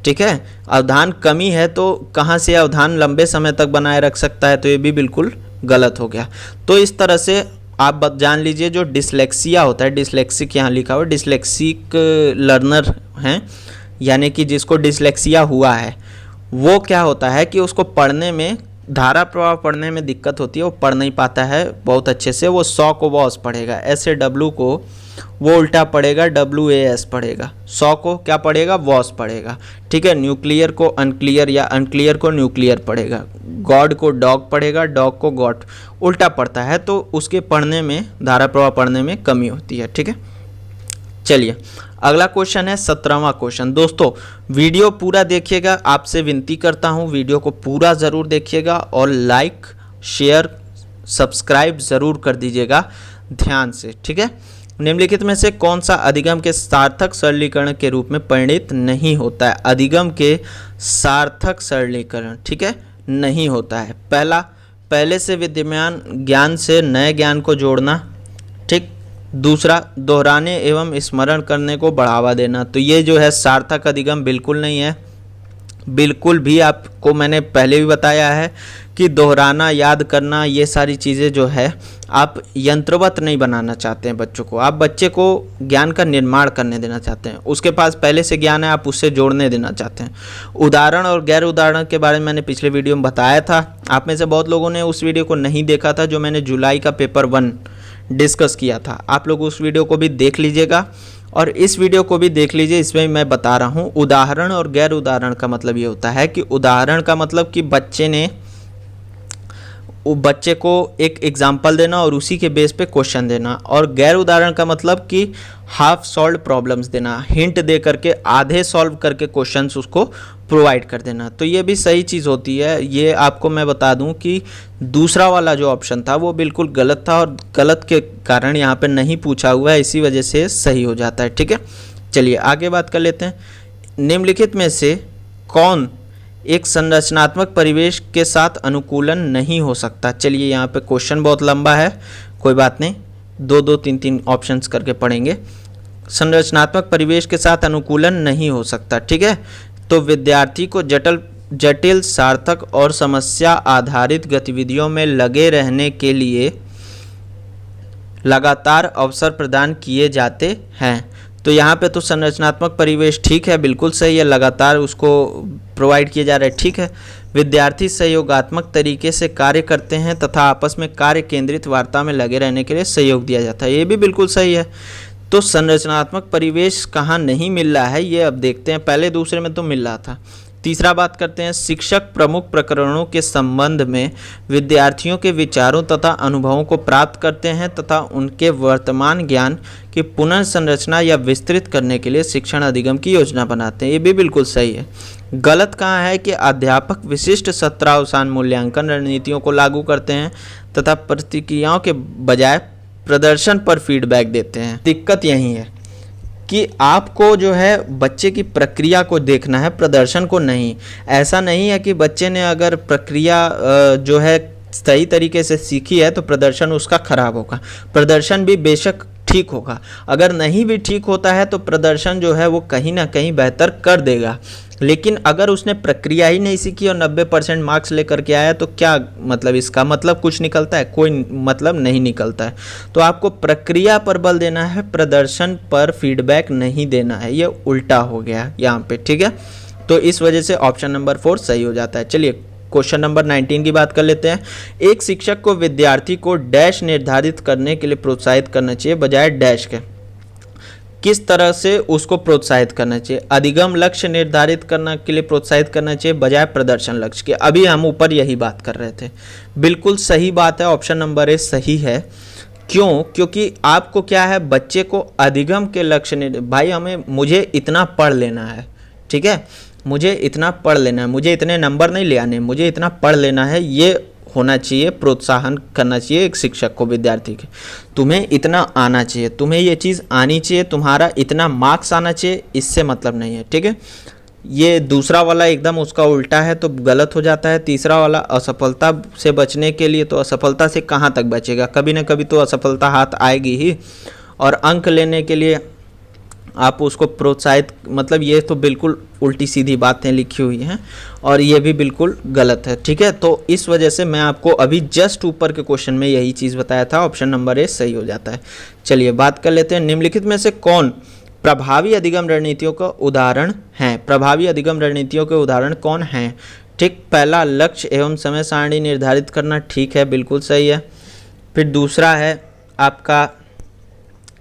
ठीक है, अवधान कमी है तो कहाँ से अवधान लंबे समय तक बनाए रख सकता है, तो ये भी बिल्कुल गलत हो गया। तो इस तरह से आप जान लीजिए जो डिसलेक्सिया होता है, डिसलेक्सिक यहाँ लिखा हुआ है, डिसलेक्सिक लर्नर हैं, यानी कि जिसको डिसलेक्सिया हुआ है वो क्या होता है कि उसको पढ़ने में धारा प्रवाह पढ़ने में दिक्कत होती है, वो पढ़ नहीं पाता है बहुत अच्छे से। वो 100 को वॉस पढ़ेगा, SAW को वो उल्टा पढ़ेगा, WAS पढ़ेगा, 100 को क्या पढ़ेगा? वॉस पढ़ेगा। ठीक है, न्यूक्लियर को अनक्लियर या अनक्लियर को न्यूक्लियर पढ़ेगा, गॉड को डॉग पढ़ेगा, डॉग को गॉड, उल्टा पढ़ता है, तो उसके पढ़ने में धारा प्रवाह पढ़ने में कमी होती है। ठीक है, चलिए अगला क्वेश्चन है 17वां क्वेश्चन। दोस्तों वीडियो पूरा देखिएगा, आपसे विनती करता हूँ वीडियो को पूरा ज़रूर देखिएगा और लाइक शेयर सब्सक्राइब ज़रूर कर दीजिएगा ध्यान से। ठीक है, निम्नलिखित में से कौन सा अधिगम के सार्थक सरलीकरण के रूप में परिणित नहीं होता है? अधिगम के सार्थक सरलीकरण, ठीक है, नहीं होता है। पहला, पहले से विद्यमान ज्ञान से नए ज्ञान को जोड़ना। ठीक, दूसरा, दोहराने एवं स्मरण करने को बढ़ावा देना। तो ये जो है सार्थक अधिगम बिल्कुल नहीं है, बिल्कुल भी। आपको मैंने पहले भी बताया है कि दोहराना, याद करना, ये सारी चीज़ें जो है आप यंत्रवत नहीं बनाना चाहते हैं बच्चों को, आप बच्चे को ज्ञान का निर्माण करने देना चाहते हैं। उसके पास पहले से ज्ञान है, आप उससे जोड़ने देना चाहते हैं। उदाहरण और गैर उदाहरण के बारे में मैंने पिछले वीडियो में बताया था। आप में से बहुत लोगों ने उस वीडियो को नहीं देखा था जो मैंने जुलाई का पेपर 1 डिस्कस किया था। आप लोग उस वीडियो को भी देख लीजिएगा और इस वीडियो को भी देख लीजिए। इसमें मैं बता रहा हूँ उदाहरण और गैर उदाहरण का मतलब ये होता है कि उदाहरण का मतलब कि बच्चे ने वो बच्चे को एक एग्जाम्पल देना और उसी के बेस पे क्वेश्चन देना। और गैर उदाहरण का मतलब कि हाफ सॉल्व प्रॉब्लम्स देना, हिंट दे करके आधे सॉल्व करके क्वेश्चंस उसको प्रोवाइड कर देना। तो ये भी सही चीज़ होती है। ये आपको मैं बता दूं कि दूसरा वाला जो ऑप्शन था वो बिल्कुल गलत था और गलत के कारण यहाँ पे नहीं पूछा हुआ है, इसी वजह से सही हो जाता है। ठीक है, चलिए आगे बात कर लेते हैं। निम्नलिखित में से कौन एक संरचनात्मक परिवेश के साथ अनुकूलन नहीं हो सकता? चलिए यहाँ पे क्वेश्चन बहुत लंबा है, कोई बात नहीं, दो तीन ऑप्शंस करके पढ़ेंगे। संरचनात्मक परिवेश के साथ अनुकूलन नहीं हो सकता, ठीक है। तो विद्यार्थी को जटिल सार्थक और समस्या आधारित गतिविधियों में लगे रहने के लिए लगातार अवसर प्रदान किए जाते हैं। तो यहाँ पे तो संरचनात्मक परिवेश ठीक है, बिल्कुल सही है, लगातार उसको प्रोवाइड किए जा रहे हैं, ठीक है। विद्यार्थी सहयोगात्मक तरीके से कार्य करते हैं तथा आपस में कार्य केंद्रित वार्ता में लगे रहने के लिए सहयोग दिया जाता है, ये भी बिल्कुल सही है। तो संरचनात्मक परिवेश कहाँ नहीं मिल रहा है ये अब देखते हैं, पहले दूसरे में तो मिल रहा था। तीसरा बात करते हैं, शिक्षक प्रमुख प्रकरणों के संबंध में विद्यार्थियों के विचारों तथा अनुभवों को प्राप्त करते हैं तथा उनके वर्तमान ज्ञान की पुनर्संरचना या विस्तृत करने के लिए शिक्षण अधिगम की योजना बनाते हैं, ये भी बिल्कुल सही है। गलत कहाँ है कि अध्यापक विशिष्ट सत्रावसान मूल्यांकन रणनीतियों को लागू करते हैं तथा प्रतिक्रियाओं के बजाय प्रदर्शन पर फीडबैक देते हैं। दिक्कत यही है कि आपको जो है बच्चे की प्रक्रिया को देखना है, प्रदर्शन को नहीं। ऐसा नहीं है कि बच्चे ने अगर प्रक्रिया जो है सही तरीके से सीखी है तो प्रदर्शन उसका खराब होगा, प्रदर्शन भी बेशक ठीक होगा। अगर नहीं भी ठीक होता है तो प्रदर्शन जो है वो कहीं ना कहीं बेहतर कर देगा। लेकिन अगर उसने प्रक्रिया ही नहीं सीखी और 90% मार्क्स लेकर के आया तो क्या मतलब, इसका मतलब कुछ निकलता है? कोई मतलब नहीं निकलता है। तो आपको प्रक्रिया पर बल देना है, प्रदर्शन पर फीडबैक नहीं देना है, ये उल्टा हो गया यहाँ पे, ठीक है। तो इस वजह से ऑप्शन नंबर 4 सही हो जाता है। चलिए क्वेश्चन नंबर 19 की बात कर लेते हैं। एक शिक्षक को विद्यार्थी को डैश निर्धारित करने के लिए प्रोत्साहित करना चाहिए बजाय डैश के। किस तरह से उसको प्रोत्साहित करना चाहिए? अधिगम लक्ष्य निर्धारित करने के लिए प्रोत्साहित करना चाहिए बजाय प्रदर्शन लक्ष्य के। अभी हम ऊपर यही बात कर रहे थे, बिल्कुल सही बात है, ऑप्शन नंबर ए सही है। क्यों? क्योंकि आपको क्या है, बच्चे को अधिगम के लक्ष्य भाई मुझे इतना पढ़ लेना है, ठीक है, मुझे इतना पढ़ लेना है, मुझे इतने नंबर नहीं ले आने, मुझे इतना पढ़ लेना है, ये होना चाहिए, प्रोत्साहन करना चाहिए एक शिक्षक को विद्यार्थी के। तुम्हें इतना आना चाहिए, तुम्हें ये चीज़ आनी चाहिए, तुम्हारा इतना मार्क्स आना चाहिए, इससे मतलब नहीं है, ठीक है। ये दूसरा वाला एकदम उसका उल्टा है तो गलत हो जाता है। तीसरा वाला असफलता से बचने के लिए, तो असफलता से कहाँ तक बचेगा, कभी ना कभी तो असफलता हाथ आएगी ही। और अंक लेने के लिए आप उसको प्रोत्साहित, मतलब ये तो बिल्कुल उल्टी सीधी बातें लिखी हुई हैं और ये भी बिल्कुल गलत है, ठीक है। तो इस वजह से मैं आपको अभी जस्ट ऊपर के क्वेश्चन में यही चीज़ बताया था, ऑप्शन नंबर ए सही हो जाता है। चलिए बात कर लेते हैं, निम्नलिखित में से कौन प्रभावी अधिगम रणनीतियों का उदाहरण हैं? प्रभावी अधिगम रणनीतियों के उदाहरण कौन हैं? ठीक, पहला लक्ष्य एवं समय सारणी निर्धारित करना, ठीक है, बिल्कुल सही है। फिर दूसरा है आपका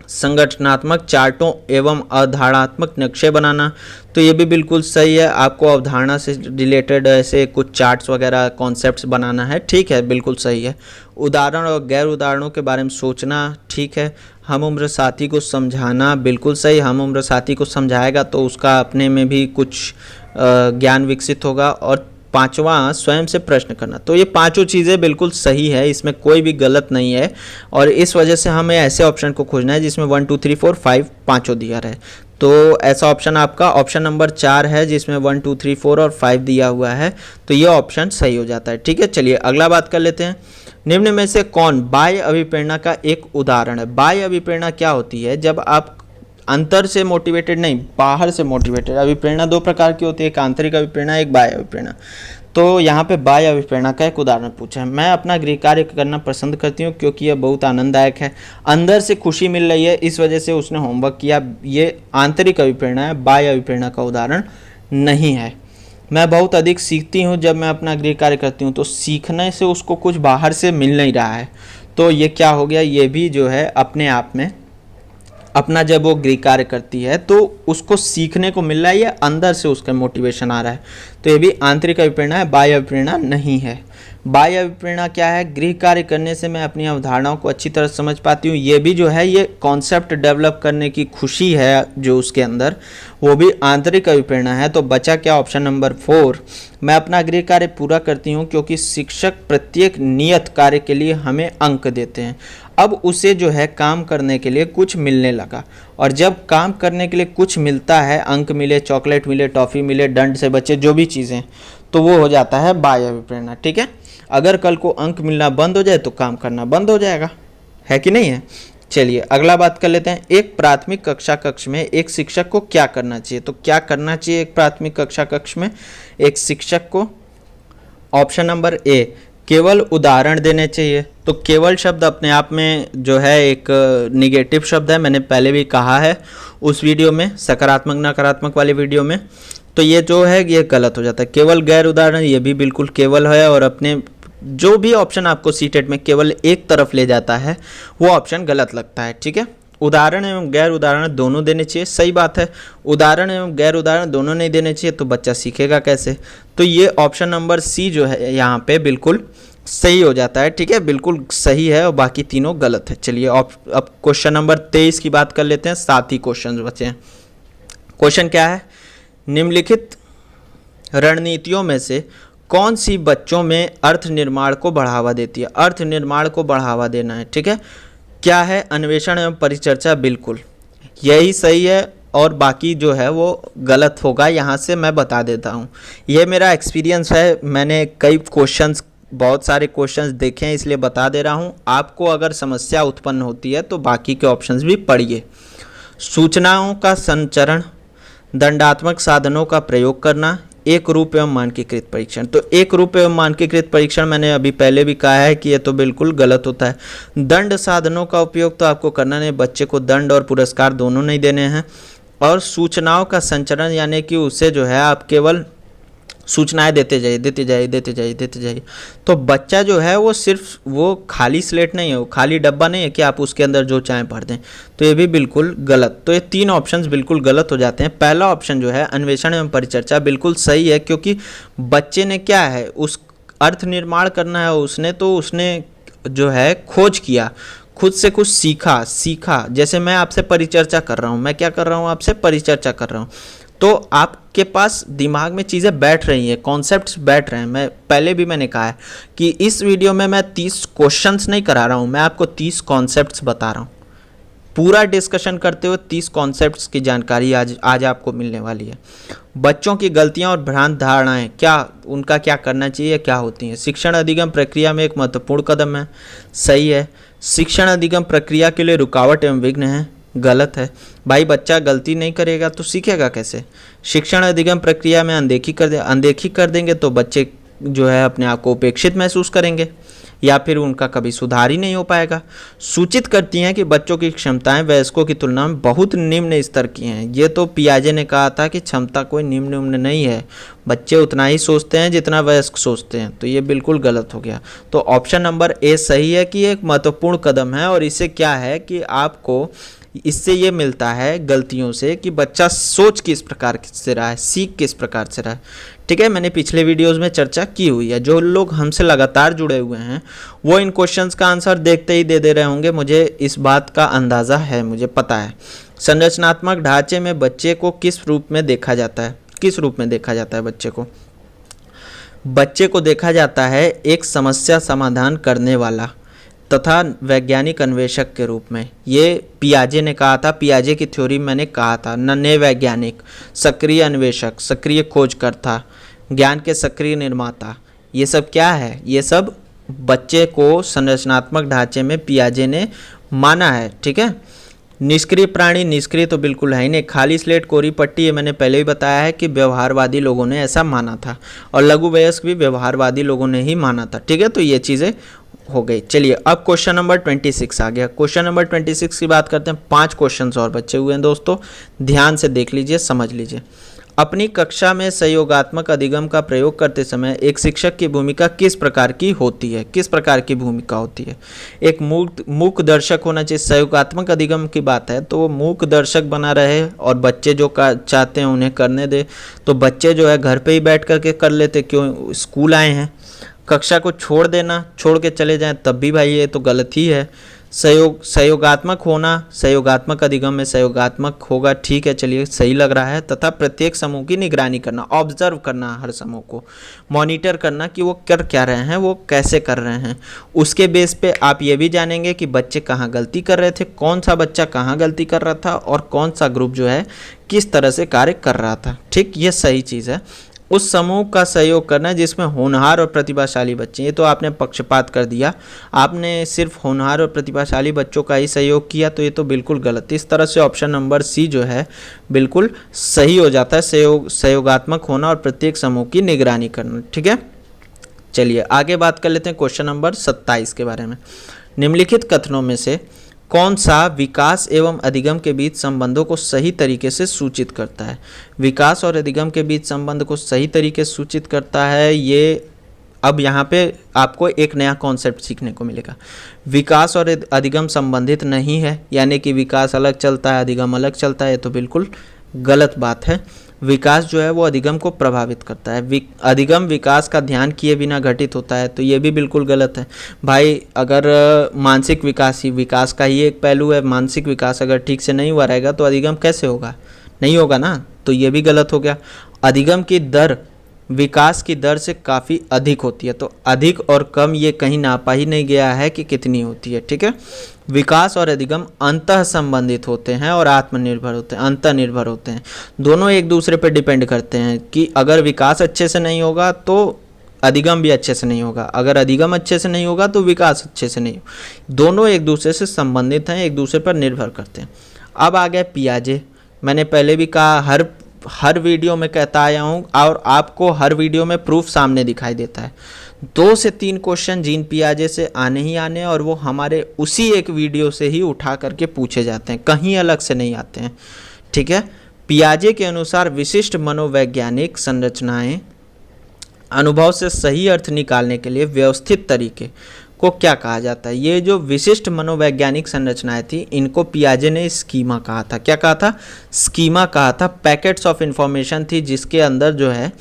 संगठनात्मक चार्टों एवं अवधारणात्मक नक्शे बनाना, तो ये भी बिल्कुल सही है। आपको अवधारणा से रिलेटेड ऐसे कुछ चार्ट्स वगैरह कॉन्सेप्ट्स बनाना है, ठीक है, बिल्कुल सही है। उदाहरण और गैर उदाहरणों के बारे में सोचना, ठीक है। हम उम्र साथी को समझाना, बिल्कुल सही, हम उम्र साथी को समझाएगा तो उसका अपने में भी कुछ ज्ञान विकसित होगा। और पांचवा स्वयं से प्रश्न करना, तो ये पांचों चीज़ें बिल्कुल सही है, इसमें कोई भी गलत नहीं है। और इस वजह से हमें ऐसे ऑप्शन को खोजना है जिसमें 1 2 3 4 5 पाँचों दिया रहे। तो ऐसा ऑप्शन आपका ऑप्शन नंबर 4 है जिसमें 1 2 3 4 और 5 दिया हुआ है, तो ये ऑप्शन सही हो जाता है, ठीक है। चलिए अगला बात कर लेते हैं, निम्न में से कौन बाह्य अभिप्रेरणा का एक उदाहरण है? बाह्य अभिप्रेरणा क्या होती है? जब आप अंतर से मोटिवेटेड नहीं, बाहर से मोटिवेटेड। अभिप्रेरणा दो प्रकार की होती है, एक आंतरिक अभिप्रेरणा, एक बाह्य अभिप्रेरणा। तो यहाँ पे बाह्य अभिप्रेरणा का एक उदाहरण पूछा है। मैं अपना गृह कार्य करना पसंद करती हूँ क्योंकि यह बहुत आनंददायक है, अंदर से खुशी मिल रही है, इस वजह से उसने होमवर्क किया, ये आंतरिक अभिप्रेरणा है, बाह्य अभिप्रेरणा का उदाहरण नहीं है। मैं बहुत अधिक सीखती हूँ जब मैं अपना गृह कार्य करती हूँ, तो सीखने से उसको कुछ बाहर से मिल नहीं रहा है, तो ये क्या हो गया, ये भी जो है अपने आप में अपना जब वो गृह कार्य करती है तो उसको सीखने को मिल रहा है, या अंदर से उसका मोटिवेशन आ रहा है, तो ये भी आंतरिक अभिप्रेरणा है, बाह्य अभिप्रेरणा नहीं है। बाह्य अभिप्रेरणा क्या है? गृह कार्य करने से मैं अपनी अवधारणाओं को अच्छी तरह समझ पाती हूँ। ये भी जो है ये कॉन्सेप्ट डेवलप करने की खुशी है जो उसके अंदर, वो भी आंतरिक अभिप्रेरणा है। तो बचा क्या? ऑप्शन नंबर 4, मैं अपना गृह कार्य पूरा करती हूँ क्योंकि शिक्षक प्रत्येक नियत कार्य के लिए हमें अंक देते हैं। अब उसे जो है काम करने के लिए कुछ मिलने लगा, और जब काम करने के लिए कुछ मिलता है, अंक मिले, चॉकलेट मिले, टॉफ़ी मिले, दंड से बचे, जो भी चीज़ें, तो वो हो जाता है बाह्य अभिप्रेरणा। ठीक है, अगर कल को अंक मिलना बंद हो जाए तो काम करना बंद हो जाएगा, है कि नहीं है? चलिए अगला बात कर लेते हैं। एक प्राथमिक कक्षा कक्ष में एक शिक्षक को क्या करना चाहिए? तो क्या करना चाहिए एक प्राथमिक कक्षा कक्ष में एक शिक्षक को? ऑप्शन नंबर ए, केवल उदाहरण देने चाहिए। तो केवल शब्द अपने आप में जो है एक निगेटिव शब्द है, मैंने पहले भी कहा है उस वीडियो में, सकारात्मक नकारात्मक वाले वीडियो में। तो ये जो है ये गलत हो जाता है। केवल गैर उदाहरण, ये भी बिल्कुल केवल है, और अपने जो भी ऑप्शन आपको सीटेट में केवल एक तरफ ले जाता है वो ऑप्शन गलत लगता है। ठीक है, उदाहरण एवं गैर उदाहरण दोनों देने चाहिए, सही बात है। उदाहरण एवं गैर उदाहरण दोनों नहीं देने चाहिए तो बच्चा सीखेगा कैसे? तो ये ऑप्शन नंबर सी जो है यहाँ पे बिल्कुल सही हो जाता है। ठीक है, बिल्कुल सही है, और बाकी तीनों गलत है। चलिए अब क्वेश्चन नंबर 23 की बात कर लेते हैं, 7 ही क्वेश्चन बचे हैं। क्वेश्चन क्या है? निम्नलिखित रणनीतियों में से कौन सी बच्चों में अर्थ निर्माण को बढ़ावा देती है? अर्थ निर्माण को बढ़ावा देना है। ठीक है, क्या है? अन्वेषण एवं परिचर्चा, बिल्कुल यही सही है, और बाकी जो है वो गलत होगा। यहाँ से मैं बता देता हूँ, ये मेरा एक्सपीरियंस है, मैंने कई क्वेश्चंस, बहुत सारे क्वेश्चंस देखे हैं, इसलिए बता दे रहा हूँ। आपको अगर समस्या उत्पन्न होती है तो बाकी के ऑप्शंस भी पढ़िए। सूचनाओं का संचरण, दंडात्मक साधनों का प्रयोग करना, एक रूप एवं मानकीकृत परीक्षण। तो एक रूप एवं मानकीकृत परीक्षण मैंने अभी पहले भी कहा है कि ये तो बिल्कुल गलत होता है। दंड साधनों का उपयोग तो आपको करना नहीं, बच्चे को दंड और पुरस्कार दोनों नहीं देने हैं। और सूचनाओं का संचरण यानी कि उससे जो है आप केवल सूचनाएं देते जाइए। तो बच्चा जो है वो सिर्फ वो खाली स्लेट नहीं है, वो खाली डब्बा नहीं है कि आप उसके अंदर जो चाहें भर दें। तो ये भी बिल्कुल गलत। तो ये 3 ऑप्शंस बिल्कुल गलत हो जाते हैं। पहला ऑप्शन जो है अन्वेषण एवं परिचर्चा बिल्कुल सही है, क्योंकि बच्चे ने क्या है, उस अर्थ निर्माण करना है, उसने जो है खोज किया, खुद से कुछ सीखा। जैसे मैं आपसे परिचर्चा कर रहा हूँ, मैं क्या कर रहा हूँ? आपसे परिचर्चा कर रहा हूँ। तो आपके पास दिमाग में चीज़ें बैठ रही हैं, कॉन्सेप्ट्स बैठ रहे हैं। मैंने कहा है कि इस वीडियो में मैं 30 क्वेश्चंस नहीं करा रहा हूँ, मैं आपको 30 कॉन्सेप्ट्स बता रहा हूँ। पूरा डिस्कशन करते हुए 30 कॉन्सेप्ट्स की जानकारी आज आपको मिलने वाली है। बच्चों की गलतियाँ और भ्रांत धारणाएँ, उनका क्या करना चाहिए, क्या होती हैं? शिक्षण अधिगम प्रक्रिया में एक महत्वपूर्ण कदम है, सही है। शिक्षण अधिगम प्रक्रिया के लिए रुकावट एवं विघ्न है, गलत है। भाई बच्चा गलती नहीं करेगा तो सीखेगा कैसे? शिक्षण अधिगम प्रक्रिया में अनदेखी कर देंगे तो बच्चे जो है अपने आप को उपेक्षित महसूस करेंगे, या फिर उनका कभी सुधार ही नहीं हो पाएगा। सूचित करती हैं कि बच्चों की क्षमताएं वयस्कों की तुलना में बहुत निम्न स्तर की हैं। ये तो पियाजे ने कहा था कि क्षमता कोई निम्न नहीं है, बच्चे उतना ही सोचते हैं जितना वयस्क सोचते हैं। तो ये बिल्कुल गलत हो गया। तो ऑप्शन नंबर ए सही है कि एक महत्वपूर्ण कदम है, और इससे क्या है कि आपको इससे ये मिलता है गलतियों से कि बच्चा सोच किस प्रकार से रहा है, सीख किस प्रकार से रहा है। ठीक है, मैंने पिछले वीडियोस में चर्चा की हुई है। जो लोग हमसे लगातार जुड़े हुए हैं वो इन क्वेश्चंस का आंसर देखते ही दे रहे होंगे, मुझे इस बात का अंदाज़ा है, मुझे पता है। संरचनात्मक ढांचे में बच्चे को किस रूप में देखा जाता है? किस रूप में देखा जाता है बच्चे को देखा जाता है एक समस्या समाधान करने वाला तथा वैज्ञानिक अन्वेषक के रूप में। ये पियाजे ने कहा था, पियाजे की थ्योरी मैंने कहा था, नन्हे वैज्ञानिक, सक्रिय अन्वेषक, सक्रिय खोजकर्ता, ज्ञान के सक्रिय निर्माता। ये सब क्या है? ये सब बच्चे को संरचनात्मक ढांचे में पियाजे ने माना है। ठीक है, निष्क्रिय प्राणी, निष्क्रिय तो बिल्कुल है ही नहीं। खाली स्लेट, कोरी पट्टी, ये मैंने पहले भी बताया है कि व्यवहारवादी लोगों ने ऐसा माना था, और लघु वयस्क भी व्यवहारवादी लोगों ने ही माना था। ठीक है, तो ये चीज़ें हो गई। चलिए अब क्वेश्चन नंबर 26 आ गया। क्वेश्चन नंबर 26 की बात करते हैं। 5 क्वेश्चंस और बचे हुए हैं दोस्तों, ध्यान से देख लीजिए, समझ लीजिए। अपनी कक्षा में सहयोगात्मक अधिगम का प्रयोग करते समय एक शिक्षक की भूमिका किस प्रकार की होती है? किस प्रकार की भूमिका होती है? एक मूक दर्शक होना चाहिए। सहयोगात्मक अधिगम की बात है तो वो मूक दर्शक बना रहे और बच्चे जो चाहते हैं उन्हें करने दे। तो बच्चे जो है घर पे ही बैठ करके कर लेते, क्यों? स्कूल आए हैं। कक्षा को छोड़ देना, छोड़ के चले जाएं तब भी भाई ये तो गलत ही है। सहयोगात्मक होना, सहयोगात्मक अधिगम में सहयोगात्मक होगा, ठीक है, चलिए सही लग रहा है। तथा प्रत्येक समूह की निगरानी करना, ऑब्जर्व करना, हर समूह को मॉनिटर करना कि वो कर क्या रहे हैं, वो कैसे कर रहे हैं। उसके बेस पे आप ये भी जानेंगे कि बच्चे कहाँ गलती कर रहे थे, कौन सा बच्चा कहाँ गलती कर रहा था और कौन सा ग्रुप जो है किस तरह से कार्य कर रहा था। ठीक, ये सही चीज़ है। उस समूह का सहयोग करना जिसमें होनहार और प्रतिभाशाली बच्चे, ये तो आपने पक्षपात कर दिया, आपने सिर्फ होनहार और प्रतिभाशाली बच्चों का ही सहयोग किया, तो ये तो बिल्कुल गलत है। इस तरह से ऑप्शन नंबर सी जो है बिल्कुल सही हो जाता है, सहयोगात्मक होना और प्रत्येक समूह की निगरानी करना। ठीक है, चलिए आगे बात कर लेते हैं क्वेश्चन नंबर 27 के बारे में। निम्नलिखित कथनों में से कौन सा विकास एवं अधिगम के बीच संबंधों को सही तरीके से सूचित करता है? विकास और अधिगम के बीच संबंध को सही तरीके से सूचित करता है, ये अब यहाँ पे आपको एक नया कॉन्सेप्ट सीखने को मिलेगा। विकास और अधिगम संबंधित नहीं है, यानी कि विकास अलग चलता है अधिगम अलग चलता है, तो बिल्कुल गलत बात है। विकास जो है वो अधिगम को प्रभावित करता है, अधिगम विकास का ध्यान किए बिना घटित होता है, तो ये भी बिल्कुल गलत है। भाई अगर मानसिक विकास ही विकास का ही एक पहलू है, मानसिक विकास अगर ठीक से नहीं हुआ रहेगा तो अधिगम कैसे होगा? नहीं होगा ना, तो ये भी गलत हो गया। अधिगम की दर विकास की दर से काफ़ी अधिक होती है, तो अधिक और कम ये कहीं नापा ही नहीं गया है कि कितनी होती है। ठीक है, विकास और अधिगम अंतः संबंधित होते हैं और आत्मनिर्भर होते हैं, अंतः निर्भर होते हैं, दोनों एक दूसरे पर डिपेंड करते हैं कि अगर विकास अच्छे से नहीं होगा तो अधिगम भी अच्छे से नहीं होगा, अगर अधिगम अच्छे से नहीं होगा तो विकास अच्छे से नहीं होगा, दोनों एक दूसरे से संबंधित हैं, एक दूसरे पर निर्भर करते हैं। अब आ गया पियाजे। मैंने पहले भी कहा हर वीडियो में कहता आया हूँ और आपको हर वीडियो में प्रूफ सामने दिखाई देता है। 2 से 3 क्वेश्चन जीन पियाजे से आने ही आने, और वो हमारे उसी एक वीडियो से ही उठा करके पूछे जाते हैं, कहीं अलग से नहीं आते हैं। ठीक है, पियाजे के अनुसार विशिष्ट मनोवैज्ञानिक संरचनाएं अनुभव से सही अर्थ निकालने के लिए व्यवस्थित तरीके को क्या कहा जाता है? ये जो विशिष्ट मनोवैज्ञानिक संरचनाएं थी इनको पियाजे ने स्कीमा कहा था। क्या कहा था? स्कीमा कहा था। पैकेट्स ऑफ इंफॉर्मेशन थी जिसके अंदर जो है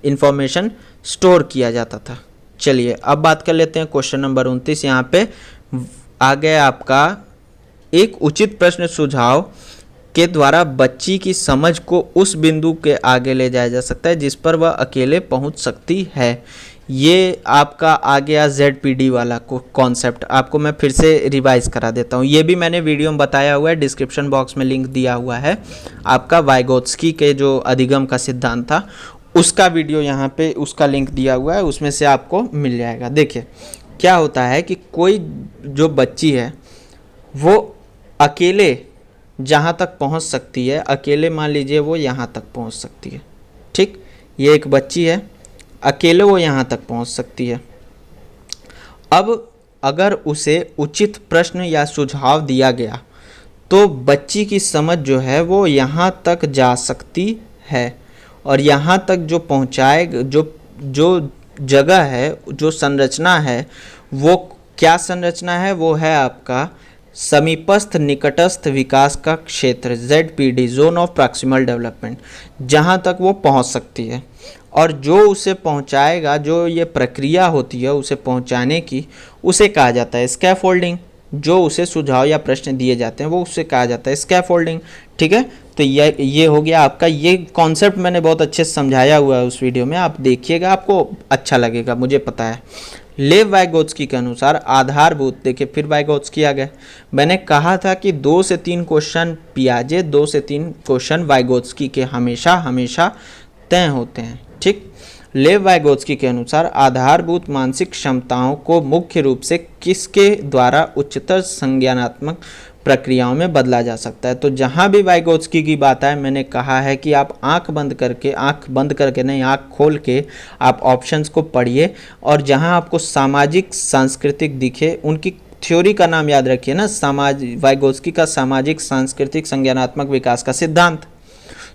इंफॉर्मेशन स्टोर किया जाता था। चलिए अब बात कर लेते हैं क्वेश्चन नंबर 29। यहाँ पे आ गया आपका एक उचित प्रश्न सुझाव के द्वारा बच्ची की समझ को उस बिंदु के आगे ले जाया जा सकता है जिस पर वह अकेले पहुंच सकती है। ये आपका आ गया ZPD वाला कॉन्सेप्ट, आपको मैं फिर से रिवाइज करा देता हूँ। ये भी मैंने वीडियो में बताया हुआ है, डिस्क्रिप्शन बॉक्स में लिंक दिया हुआ है। आपका वाइगोत्स्की के जो अधिगम का सिद्धांत था उसका वीडियो यहाँ पे उसका लिंक दिया हुआ है, उसमें से आपको मिल जाएगा। देखिए क्या होता है कि कोई जो बच्ची है वो अकेले जहाँ तक पहुँच सकती है, अकेले मान लीजिए वो यहाँ तक पहुँच सकती है। ठीक, ये एक बच्ची है, अकेले वो यहाँ तक पहुँच सकती है। अब अगर उसे उचित प्रश्न या सुझाव दिया गया तो बच्ची की समझ जो है वो यहाँ तक जा सकती है, और यहाँ तक जो पहुँचाएगा, जो जगह है, जो संरचना है, वो क्या संरचना है? वो है आपका समीपस्थ निकटस्थ विकास का क्षेत्र, ZPD, zone of proximal development, जहाँ तक वो पहुँच सकती है। और जो उसे पहुँचाएगा, जो ये प्रक्रिया होती है उसे पहुँचाने की, उसे कहा जाता है स्कैफोल्डिंग। जो उसे सुझाव या प्रश्न दिए जाते हैं वो उसे कहा जाता है स्कैफोल्डिंग। ठीक है, तो ये हो गया आपका। ये कॉन्सेप्ट मैंने बहुत अच्छे से समझाया हुआ है उस वीडियो में, आप देखिएगा, आपको अच्छा लगेगा, मुझे पता है। लेव वाइगोत्स्की के अनुसार आधारभूत, देखिए फिर वाइगोत्स्की आ गए। मैंने कहा था कि 2 से 3 क्वेश्चन पियाजे, 2 से 3 क्वेश्चन वाइगोत्स्की के हमेशा तय होते हैं। ठीक, लेव वाइगोत्स्की के अनुसार आधारभूत मानसिक क्षमताओं को मुख्य रूप से किसके द्वारा उच्चतर संज्ञानात्मक प्रक्रियाओं में बदला जा सकता है? तो जहाँ भी वाइगोत्स्की की बात है, मैंने कहा है कि आप आंख बंद करके नहीं, आंख खोल के आप ऑप्शंस को पढ़िए, और जहाँ आपको सामाजिक सांस्कृतिक दिखे, उनकी थ्योरी का नाम याद रखिए ना, वाइगोत्स्की का सामाजिक सांस्कृतिक संज्ञानात्मक विकास का सिद्धांत।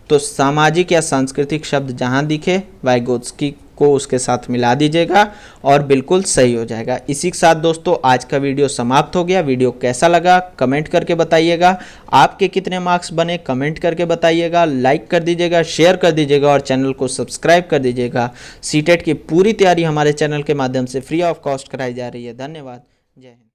तो सामाजिक या सांस्कृतिक शब्द जहाँ दिखे वाइगोत्स्की को उसके साथ मिला दीजिएगा और बिल्कुल सही हो जाएगा। इसी के साथ दोस्तों आज का वीडियो समाप्त हो गया। वीडियो कैसा लगा कमेंट करके बताइएगा। आपके कितने मार्क्स बने कमेंट करके बताइएगा। लाइक कर दीजिएगा, शेयर कर दीजिएगा और चैनल को सब्सक्राइब कर दीजिएगा। सीटेट की पूरी तैयारी हमारे चैनल के माध्यम से फ्री ऑफ कॉस्ट कराई जा रही है। धन्यवाद। जय हिंद।